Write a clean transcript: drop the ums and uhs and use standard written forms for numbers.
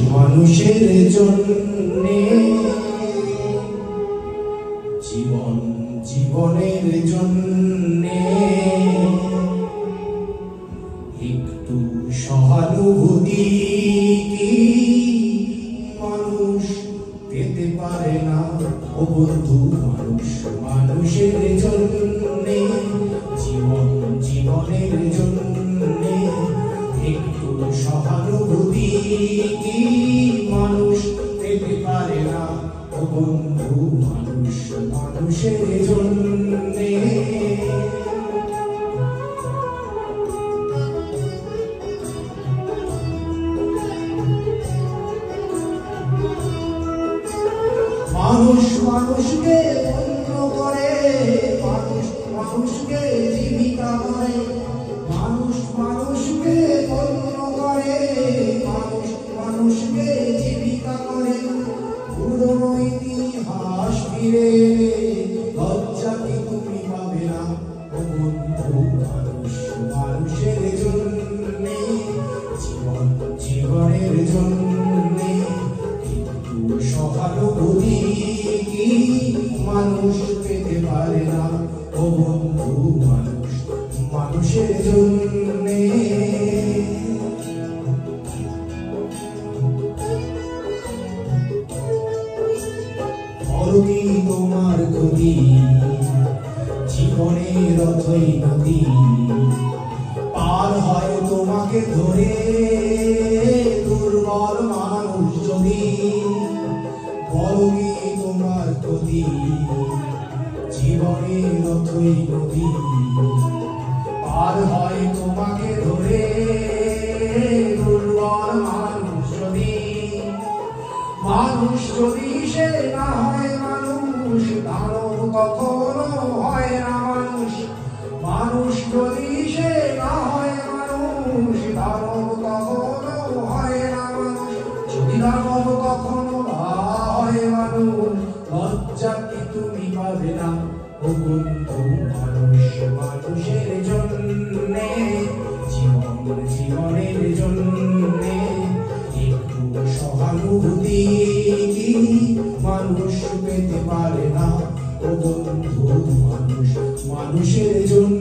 মানুষের জন্যে, জীবন জীবনের জন্যে একটু সহানুভূতি কি মানুষ পেতে পারে না? ও বন্ধু, মানুষ মানুষের জন্যে, জীবন জীবনের জন্যে একটু সহানুভূতি কি মানুষ পেতে পারে না? ও বন্ধু, মানুষ মানুষের জন্যে। মানুষ মানুষকে পণ্য করে, মানুষ মানুষকে জীবিকা করে, মানুষ মানুষকে পণ্য করে, মানুষ মানুষকে জীবিকা করে। পুরনো ইতিহাস ফিরে লজ্জা কি তুমি পাবে না? ও বন্ধু, মানুষ মানুষের জন্যে, জীবন জীবনের জন্যে একটু সহানুভূতি কি মানুষ পেতে পারে না? ও বন্ধু, মানুষ মানুষের জন্যে। কি তোমার ক্ষতি, জীবনের অথই নদী পার হয় তোমাকে ধরে দুর্বল মানুষ যদি। বলো কি তোমার ক্ষতি, জীবনের অথই নদী পার হয় তোমাকে ধরে দুর্বল মানুষ যদি। মানুষ যদি সে না হয় মানুষ, দানব কখনো হয় না মানুষ। মানুষ যদি সে না হয় মানুষ, দানব কখনো হয় না মানুষ। যদি দানব কখনো হয় মানুষ, লজ্জা কি তুমি পাবে না? ও বন্ধু, মানুষ মানুষের জন্যে, জীবন জীবনের জন্যে একটু সহানুভূতি কি মানুষ পেতে পারে না? ও বন্ধু, মানুষ মানুষের জন্য।